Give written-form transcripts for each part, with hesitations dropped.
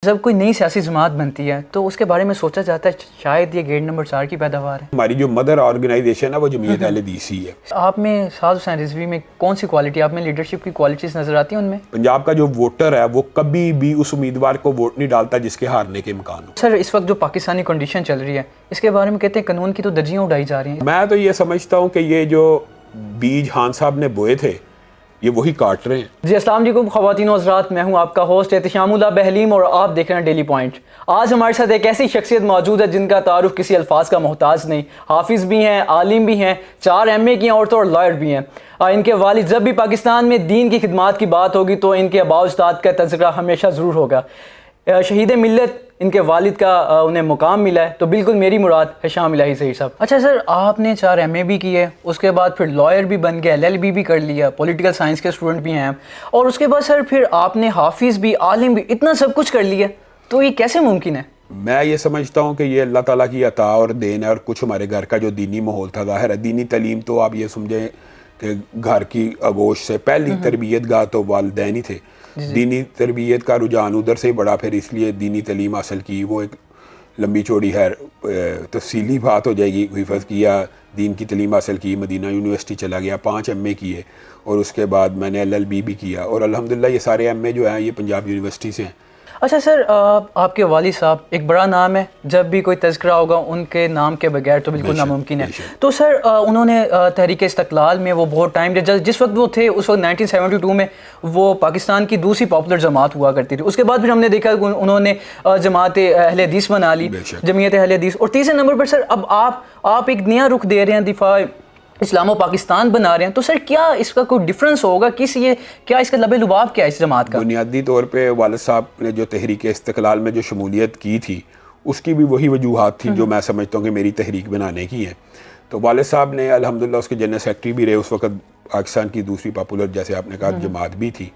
جب کوئی نئی سیاسی جماعت بنتی ہے تو اس کے بارے میں سوچا جاتا ہے شاید یہ گیٹ نمبر 4 کی پیداوار ہے. ہماری جو مدر آرگنائزیشن ہے وہ جمعیت اہل حدیث ہی ہے. آپ میں سعد حسین رضوی میں کون سی کوالٹی آپ میں لیڈرشپ کی کوالٹیز نظر آتی ہیں ان میں؟ پنجاب کا جو ووٹر ہے وہ کبھی بھی اس امیدوار کو ووٹ نہیں ڈالتا جس کے ہارنے کے امکان ہو. سر اس وقت جو پاکستانی کنڈیشن چل رہی ہے اس کے بارے میں کہتے ہیں قانون کی تو درجیاں اڑائی جا رہی ہیں. میں تو یہ سمجھتا ہوں کہ یہ جو بیج خان صاحب نے بوئے تھے یہ وہی کاٹ رہے ہیں. جی السلام علیکم خواتین و حضرات، میں ہوں آپ کا ہوسٹ احتشام اللہ بحلیم اور آپ دیکھ رہے ہیں ڈیلی پوائنٹ. آج ہمارے ساتھ ایک ایسی شخصیت موجود ہے جن کا تعارف کسی الفاظ کا محتاج نہیں. حافظ بھی ہیں، عالم بھی ہیں، 4 MA کی ہیں اور لائر بھی ہیں. ان کے والد جب بھی پاکستان میں دین کی خدمات کی بات ہوگی تو ان کے آباء و اجداد کا تذکرہ ہمیشہ ضرور ہوگا. شہید ملت ان کے والد کا انہیں مقام ملا ہے تو بالکل میری مراد ہشام الہی ظہیر صاحب. اچھا سر، آپ نے 4 MA بھی کی ہے، اس کے بعد پھر لائر بھی بن گیا، LLB بھی کر لیا، پولیٹیکل سائنس کے اسٹوڈنٹ بھی ہیں اور اس کے بعد سر پھر آپ نے حافظ بھی، عالم بھی، اتنا سب کچھ کر لیا تو یہ کیسے ممکن ہے؟ میں یہ سمجھتا ہوں کہ یہ اللہ تعالیٰ کی عطا اور دین ہے اور کچھ ہمارے گھر کا جو دینی ماحول تھا. ظاہر ہے دینی تعلیم تو آپ یہ سمجھیں کہ گھر کی آغوش سے پہلی تربیت گاہ تو والدین ہی تھے. دینی تربیت کا رجحان ادھر سے ہی بڑا، پھر اس لیے دینی تعلیم حاصل کی. وہ ایک لمبی چوڑی ہے، تفصیلی بات ہو جائے گی. حفظ کیا، دین کی تعلیم حاصل کی، مدینہ یونیورسٹی چلا گیا، 5 MA کیے اور اس کے بعد میں نے LLB بھی کیا اور الحمدللہ یہ سارے MA جو ہیں یہ پنجاب یونیورسٹی سے ہیں. اچھا سر، آپ کے والد صاحب ایک بڑا نام ہے، جب بھی کوئی تذکرہ ہوگا ان کے نام کے بغیر تو بالکل ناممکن ہے. تو سر انہوں نے تحریک استقلال میں وہ بہت ٹائم جس وقت وہ تھے اس وقت 1972 میں وہ پاکستان کی دوسری پاپولر جماعت ہوا کرتی تھی. اس کے بعد پھر ہم نے دیکھا انہوں نے جماعت اہل حدیث بنا لی، جمعیت اہل حدیث. اور تیسرے نمبر پر سر اب آپ ایک نیا رخ دے رہے ہیں، دفاع اسلام و پاکستان بنا رہے ہیں. تو سر کیا اس کا کوئی ڈیفرنس ہوگا؟ کیا اس کا لب لباب کیا ہے اس جماعت کا؟ بنیادی طور پہ والد صاحب نے جو تحریک استقلال میں جو شمولیت کی تھی اس کی بھی وہی وجوہات تھیں جو میں سمجھتا ہوں کہ میری تحریک بنانے کی ہیں. تو والد صاحب نے الحمدللہ اس کے جنرل سیکرٹری بھی رہے اس وقت، پاکستان کی دوسری پاپولر جیسے آپ نے کہا جماعت بھی تھی،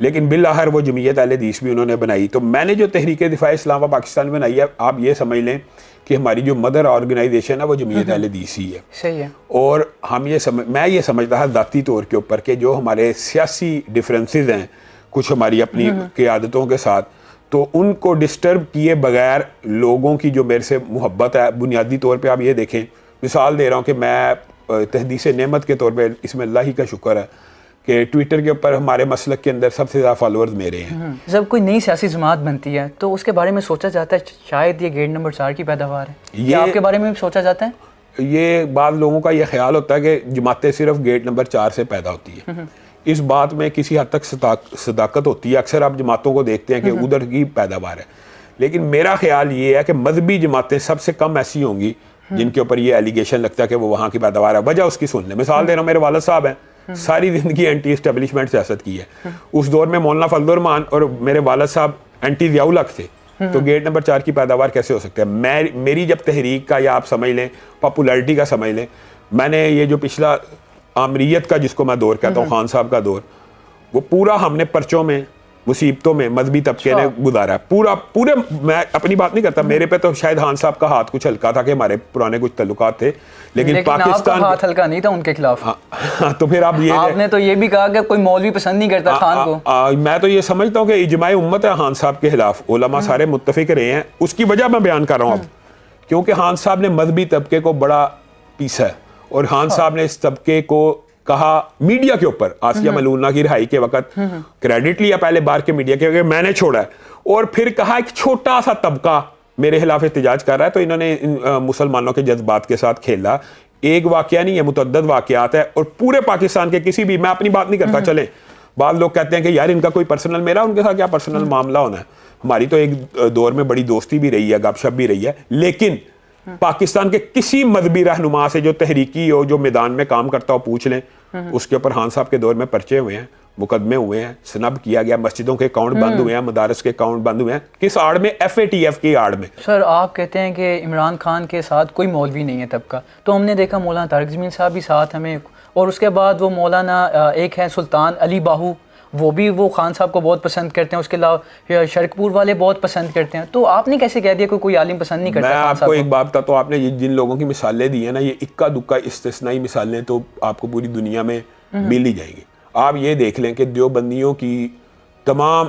لیکن بالآخر وہ جمعیت اہل حدیث بھی انہوں نے بنائی. تو میں نے جو تحریک دفاع اسلام و پاکستان بنائی ہے، آپ یہ سمجھ لیں کہ ہماری جو مدر آرگنائزیشن ہے وہ جمعیت اہل حدیث ہی ہے. صحیح ہے. اور میں یہ سمجھتا تھا ذاتی طور کے اوپر کہ جو ہمارے سیاسی ڈفرینسز ہیں کچھ ہماری اپنی قیادتوں کے ساتھ، تو ان کو ڈسٹرب کیے بغیر لوگوں کی جو میرے سے محبت ہے، بنیادی طور پہ آپ یہ دیکھیں، مثال دے رہا ہوں کہ میں تحدیث نعمت کے طور پہ اس میں اللہ ہی کا شکر ہے کہ ٹویٹر کے اوپر ہمارے مسلک کے اندر سب سے زیادہ فالورز میرے ہیں. جب کوئی نئی سیاسی جماعت بنتی ہے تو اس کے بارے میں سوچا جاتا ہے شاید یہ گیٹ نمبر 4 کی پیداوار ہے. یہ آپ کے بارے میں بھی سوچا جاتا ہے؟ یہ بعض لوگوں کا یہ خیال ہوتا ہے کہ جماعتیں صرف گیٹ نمبر 4 سے پیدا ہوتی ہے. اس بات میں کسی حد تک صداقت ہوتی ہے. اکثر آپ جماعتوں کو دیکھتے ہیں کہ ادھر کی پیداوار ہے، لیکن میرا خیال یہ ہے کہ مذہبی جماعتیں سب سے کم ایسی ہوں گی جن کے اوپر یہ ایلیگیشن لگتا ہے کہ وہ وہاں کی پیداوار ہے. وجہ اس کی سن لیں. مثال دے رہا ہوں، میرے والد صاحب ہیں، ساری زندگی اینٹی اسٹیبلشمنٹ سیاست کی ہے. اس دور میں مولانا فضل الرحمان اور میرے والد صاحب اینٹی ضیاء الحق تھے، تو گیٹ نمبر 4 کی پیداوار کیسے ہو سکتا ہے؟ میری جب تحریک کا یا آپ سمجھ لیں پاپولیرٹی کا سمجھ لیں، میں نے یہ جو پچھلا آمریت کا جس کو میں دور کہتا ہوں، خان صاحب کا دور، وہ پورا ہم نے پرچوں میں، مصیبتوں میں مذہبی طبقے نے گزارا ہے. پورے میں اپنی بات نہیں کرتا، میرے پہ تو شاید خان صاحب کا ہاتھ کچھ ہلکا تھا کہ ہمارے پرانے کچھ تعلقات تھے، لیکن پاکستان ہاتھ ہلکا نہیں تھا ان کے خلاف. تو پھر آپ نے تو یہ بھی کہا کہ کوئی مولوی پسند نہیں کرتا خان کو. میں تو یہ سمجھتا ہوں کہ اجماع امت ہے خان صاحب کے خلاف، علماء سارے متفق رہے ہیں. اس کی وجہ میں بیان کر رہا ہوں اب، کیونکہ خان صاحب نے مذہبی طبقے کو بڑا پیسا ہے اور خان صاحب نے اس طبقے کو کہا میڈیا کے اوپر، آسیہ ملونہ کی رہائی کے وقت کریڈٹ لیا پہلے بار کے میڈیا کے، میں نے چھوڑا ہے، اور پھر کہا ایک چھوٹا سا طبقہ میرے خلاف احتجاج کر رہا ہے. تو انہوں نے مسلمانوں کے جذبات کے ساتھ کھیلا. ایک واقعہ نہیں ہے، متعدد واقعات ہے اور پورے پاکستان کے کسی بھی، میں اپنی بات نہیں کرتا، چلیں بعض لوگ کہتے ہیں کہ یار ان کا کوئی پرسنل، میرا ان کے ساتھ کیا پرسنل معاملہ ہونا ہے. ہماری تو ایک دور میں بڑی دوستی بھی رہی ہے، گپ شپ بھی رہی ہے، لیکن پاکستان کے کسی مذہبی رہنما سے جو تحریکی ہو، جو میدان میں کام کرتا ہو، پوچھ لیں. اس کے اوپر خان صاحب کے دور میں پرچے ہوئے ہیں، مقدمے ہوئے ہیں، سنب کیا گیا، مسجدوں کے اکاؤنٹ بند ہوئے ہیں، مدارس کے اکاؤنٹ بند ہوئے ہیں. کس آڑ میں؟ FATF کی آڑ میں. سر آپ کہتے ہیں کہ عمران خان کے ساتھ کوئی مولوی نہیں ہے طبقہ، تو ہم نے دیکھا مولانا طارق جمیل صاحب بھی ساتھ ہمیں، اور اس کے بعد وہ مولانا ایک ہے سلطان علی باہو، وہ بھی وہ خان صاحب کو بہت پسند کرتے ہیں. اس کے علاوہ شرکپور والے بہت پسند کرتے ہیں. تو آپ نے کیسے کہہ دیا کوئی عالم پسند نہیں کرتا؟ میں آپ کو ایک بات بتاتا ہوں، آپ نے جن لوگوں کی مثالیں دی ہیں نا، یہ اکا دکا استثنائی مثالیں تو آپ کو پوری دنیا میں مل ہی جائیں گی. آپ یہ دیکھ لیں کہ دیوبندیوں کی تمام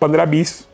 15-20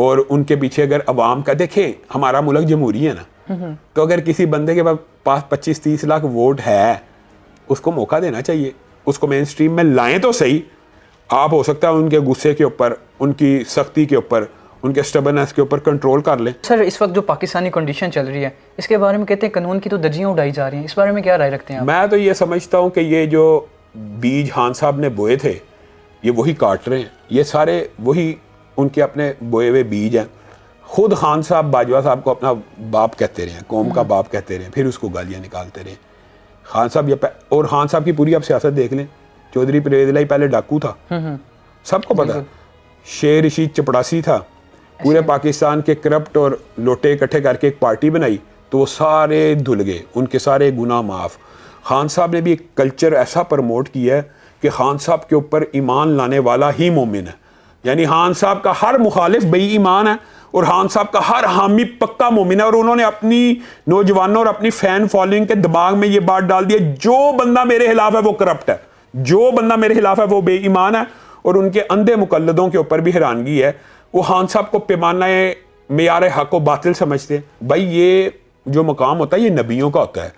اور ان کے پیچھے اگر عوام کا دیکھیں ہمارا ملک جمہوری ہے نا, تو اگر کسی بندے کے پاس 25-30 لاکھ ووٹ ہے اس کو موقع دینا چاہیے, اس کو مین سٹریم میں لائیں تو صحیح. آپ ہو سکتا ہے ان کے غصے کے اوپر, ان کی سختی کے اوپر, ان کے اسٹبرنس کے اوپر کنٹرول کر لیں. سر اس وقت جو پاکستانی کنڈیشن چل رہی ہے اس کے بارے میں کہتے ہیں قانون کی تو دھجیاں اڑائی جا رہی ہیں, اس بارے میں کیا رائے رکھتے ہیں آپ؟ میں تو یہ سمجھتا ہوں کہ یہ جو بیج خان صاحب نے بوئے تھے یہ وہی کاٹ رہے ہیں, یہ سارے وہی ان کے اپنے بوئے ہوئے بیج ہیں. خود خان صاحب باجوہ صاحب کو اپنا باپ کہتے رہے ہیں, قوم کا باپ کہتے رہے ہیں, پھر اس کو گالیاں نکالتے رہے. خان صاحب اور خان صاحب کی پوری آپ سیاست دیکھ لیں, چودھری پرویز الہی پہلے ڈاکو تھا, سب کو پتا, شیر رشید چپڑاسی تھا, پورے پاکستان کے کرپٹ اور لوٹے اکٹھے کر کے ایک پارٹی بنائی تو وہ سارے دھل گئے, ان کے سارے گناہ معاف. خان صاحب نے بھی ایک کلچر ایسا پروموٹ کیا ہے کہ خان صاحب کے اوپر ایمان لانے والا ہی مومن ہے, یعنی خان صاحب کا ہر مخالف بے ایمان ہے اور خان صاحب کا ہر حامی پکا مومن ہے. اور انہوں نے اپنی نوجوانوں اور اپنی فین فالوئنگ کے دماغ میں یہ بات ڈال دی ہے جو بندہ میرے خلاف ہے وہ کرپٹ ہے, جو بندہ میرے خلاف ہے وہ بے ایمان ہے. اور ان کے اندھے مقلدوں کے اوپر بھی حیرانگی ہے, وہ خان صاحب کو پیمانہ معیار حق و باطل سمجھتے ہیں. بھائی یہ جو مقام ہوتا ہے یہ نبیوں کا ہوتا ہے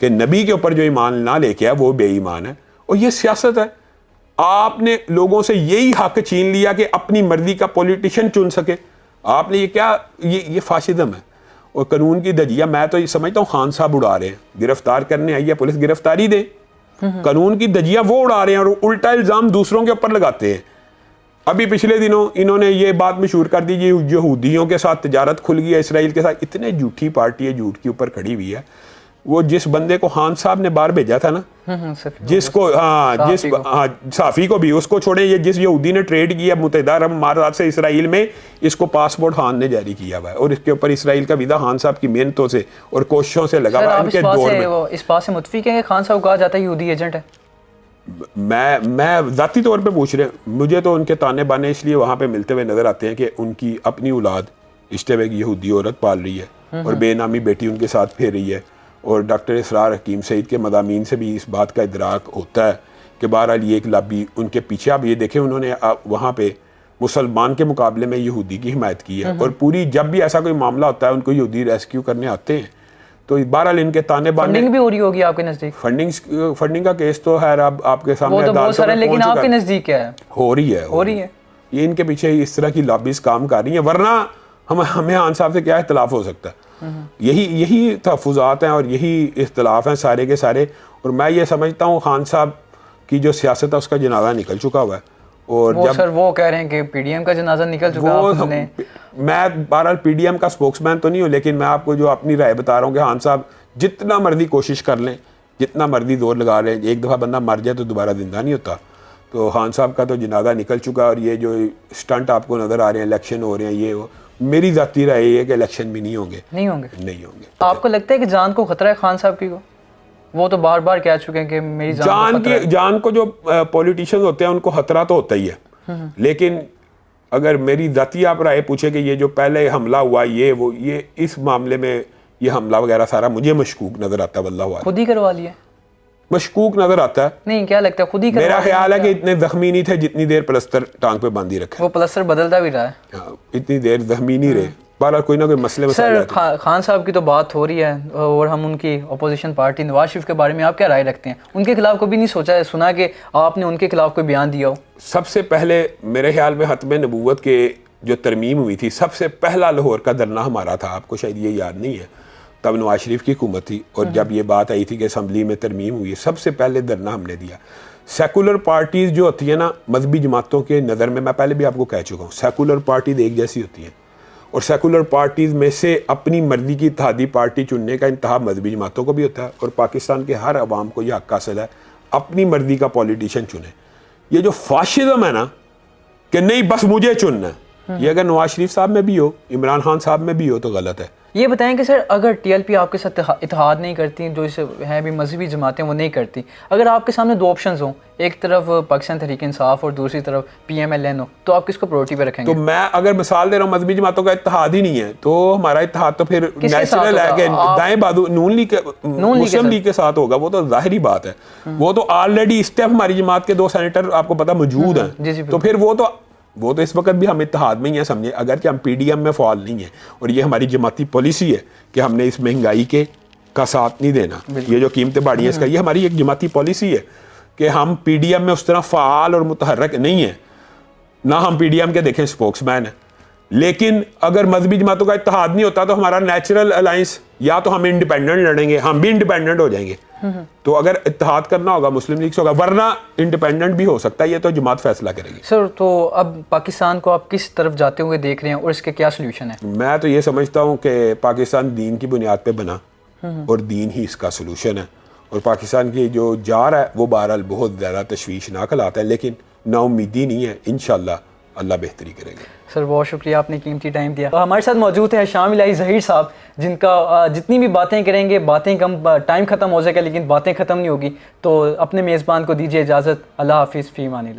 کہ نبی کے اوپر جو ایمان نہ لے کے ہے وہ بے ایمان ہے. اور یہ سیاست ہے, آپ نے لوگوں سے یہی حق چھین لیا کہ اپنی مرضی کا پولیٹیشین چن سکے. آپ نے یہ کیا, یہ فاشزم ہے اور قانون کی دھجیاں. میں تو یہ سمجھتا ہوں خان صاحب اڑا رہے ہیں, گرفتار کرنے آئی ہے پولیس, گرفتاری دے. قانون کی دھجیاں وہ اڑا رہے ہیں اور الٹا الزام دوسروں کے اوپر لگاتے ہیں. ابھی پچھلے دنوں انہوں نے یہ بات مشہور کر دی یہودیوں کے ساتھ تجارت کھل گئی ہے اسرائیل کے ساتھ. اتنے جھوٹی پارٹی ہے, جھوٹ کے اوپر کھڑی ہوئی ہے. وہ جس بندے کو خان صاحب نے باہر بھیجا تھا نا, جس کو صحافی کو بھی, اس کو چھوڑیں, یہ جس یہودی نے ٹریڈ کیا متحدہ عرب امارات سے اسرائیل میں, اس کو پاسپورٹ خان نے جاری کیا ہوا ہے اور اس کے اوپر اسرائیل کا ویزا خان صاحب کی محنتوں سے اور کوششوں سے لگا ہوا ہے. ان کے دور میں اس بات سے متفق ہیں کہ خان صاحب کہا جاتا ہے یہودی ایجنٹ ہے؟ میں ذاتی طور پہ پوچھ رہے ہیں, مجھے تو ان کے تانے بانے اس لیے وہاں پہ ملتے ہوئے نظر آتے ہیں کہ ان کی اپنی اولاد اشتباہ کی یہودی عورت پال رہی ہے اور بے نامی بیٹی ان کے ساتھ پھیر رہی ہے. اور ڈاکٹر اسرار حکیم سعید کے مضامین سے بھی اس بات کا ادراک ہوتا ہے کہ بہرحال یہ ایک لابی ان کے پیچھے. آپ یہ دیکھیں انہوں نے وہاں پہ مسلمان کے مقابلے میں یہودی کی حمایت کی ہے, اور پوری جب بھی ایسا کوئی معاملہ ہوتا ہے ان کو یہودی ریسکیو کرنے آتے ہیں. تو بہرحال ان کے تانے بانے. فنڈنگ بھی ہو رہی ہوگی آپ کے نزدیک؟ فنڈنگ کا کیس تو ہے آپ کے سامنے, وہ تو بہت سارے, لیکن آپ کے نزدیک کیا ہے؟ ہو رہی ہے. یہ ان کے پیچھے اس طرح کی لابیز کام کر رہی ہیں, ورنہ ہمیں خان صاحب سے کیا اختلاف ہو سکتا ہے؟ یہی تحفظات ہیں اور یہی اختلاف ہیں سارے کے سارے. اور میں یہ سمجھتا ہوں خان صاحب کی جو سیاست ہے اس کا جنازہ نکل چکا ہوا ہے. اور وہ سر وہ کہہ رہے ہیں کہ پی ڈی ایم کا جنازہ نکل چکا ہے. میں بہرحال پی ڈی ایم کا اسپوکس مین تو نہیں ہوں, لیکن میں آپ کو جو اپنی رائے بتا رہا ہوں کہ خان صاحب جتنا مرضی کوشش کر لیں, جتنا مرضی زور لگا لیں, ایک دفعہ بندہ مر جائے تو دوبارہ زندہ نہیں ہوتا. تو خان صاحب کا تو جنازہ نکل چکا. اور یہ جو اسٹنٹ آپ کو نظر آ رہے ہیں, الیکشن ہو رہے ہیں, یہ میری ذاتی رائے یہ ہے کہ الیکشن بھی نہیں ہوں گے. آپ کو لگتا ہے کہ جان کو خطرہ ہے خان صاحب کی کو؟ وہ تو بار بار کہہ چکے ہیں کہ میری جان کو جو پولیٹیشینز ہوتے ہیں ان کو خطرہ تو ہوتا ہی ہے, لیکن اگر میری ذاتی آپ رائے پوچھے کہ یہ جو پہلے حملہ ہوا یہ اس معاملے میں یہ حملہ وغیرہ سارا مجھے مشکوک نظر آتا ہے. واللہ خود ہی کروا لیا, مشکوک نظر آتا ہے. نہیں کیا لگتا ہے خود ہی کروا؟ میرا خیال ہے کہ اتنے زخمی نہیں تھے جتنی دیر پلستر ٹانگ پہ باندھی رکھا. وہ پلستر بدلتا بھی رہا ہے, اتنی دیر زخمی نہیں رہے. بہرحال کوئی نہ کوئی مسئلے میں سر خان صاحب کی تو بات ہو رہی ہے, اور ہم ان کی اپوزیشن پارٹی نواز شریف کے بارے میں آپ کیا رائے رکھتے ہیں؟ ان کے خلاف کبھی نہیں سنا کہ آپ نے ان کے خلاف کوئی بیان دیا ہو؟ سب سے پہلے میرے خیال میں ختم نبوت کے جو ترمیم ہوئی تھی, سب سے پہلا لاہور کا دھرنا ہمارا تھا. آپ کو شاید یہ یاد نہیں ہے, تب نواز شریف کی حکومت تھی, اور جب یہ بات آئی تھی کہ اسمبلی میں ترمیم ہوئی, سب سے پہلے دھرنا ہم نے دیا. سیکولر پارٹیز جو ہوتی ہیں نا مذہبی جماعتوں کے نظر میں پہلے بھی آپ کو کہہ چکا ہوں, سیکولر پارٹیز ایک جیسی ہوتی ہیں, اور سیکولر پارٹیز میں سے اپنی مرضی کی اتحادی پارٹی چننے کا انتخاب مذہبی جماعتوں کو بھی ہوتا ہے, اور پاکستان کے ہر عوام کو یہ حق حاصل ہے اپنی مرضی کا پولیٹیشین چنے. یہ جو فاشزم ہے نا کہ نہیں بس مجھے چننا ہے, یہ اگر نواز شریف صاحب میں بھی ہو, عمران خان صاحب میں بھی ہو تو غلط ہے. یہ بتائیں کہ سر اگر ٹی ایل پی آپ کے ساتھ اتحاد نہیں کرتی, جو اس ہیں بھی مذہبی جماعتیں وہ نہیں کرتی, اگر آپ کے سامنے دو آپشنز ہوں, ایک طرف پاکستان تحریک انصاف اور دوسری طرف پی ایم ایل این ہو, تو آپ کس کو پرائرٹی پہ رکھیں گے؟ تو میں اگر مثال دے رہا ہوں مذہبی جماعتوں کا اتحاد ہی نہیں ہے تو ہمارا اتحاد تو پھر نیچرل ہے کہ دائیں بازو نون لیگ مسلم لیگ کے ساتھ ہوگا. وہ تو ظاہری بات ہے, وہ تو آلریڈی اس ٹائم ہماری جماعت کے 2 سینیٹر آپ کو پتا موجود ہیں, تو پھر وہ تو وہ تو اس وقت بھی ہم اتحاد میں ہی ہیں سمجھے, اگرچہ ہم پی ڈی ایم میں فعال نہیں ہیں, اور یہ ہماری جماعتی پالیسی ہے کہ ہم نے اس مہنگائی کا ساتھ نہیں دینا. یہ جو قیمتیں بڑھی ہیں اس کا, یہ ہماری ایک جماعتی پالیسی ہے کہ ہم پی ڈی ایم میں اس طرح فعال اور متحرک نہیں ہیں, نہ ہم پی ڈی ایم کے دیکھیں اسپوکس مین ہیں. لیکن اگر مذہبی جماعتوں کا اتحاد نہیں ہوتا تو ہمارا نیچرل الائنس, یا تو ہم انڈیپینڈنٹ لڑیں گے, ہم بھی انڈیپینڈنٹ ہو جائیں گے. تو اگر اتحاد کرنا ہوگا مسلم لیگ سے ہوگا, ورنہ انڈیپینڈنٹ بھی ہو سکتا ہے, یہ تو جماعت فیصلہ کرے گی. سر تو اب پاکستان کو آپ کس طرف جاتے ہوئے دیکھ رہے ہیں اور اس کے کیا سلوشن ہے؟ میں تو یہ سمجھتا ہوں کہ پاکستان دین کی بنیاد پہ بنا اور دین ہی اس کا سلوشن ہے, اور پاکستان کی جو جا رہا ہے وہ بہرحال بہت زیادہ تشویشناک حالات ہے, لیکن نا امیدی نہیں ہے, انشاءاللہ اللہ بہتری کرے گا. سر بہت شکریہ, آپ نے قیمتی ٹائم دیا. ہمارے ساتھ موجود ہے شام الہی ظہیر صاحب, جن کا جتنی بھی باتیں کریں گے باتیں کم, ٹائم ختم ہو جائے گا لیکن باتیں ختم نہیں ہوگی. تو اپنے میزبان کو دیجیے اجازت. اللہ حافظ, فی امان اللہ.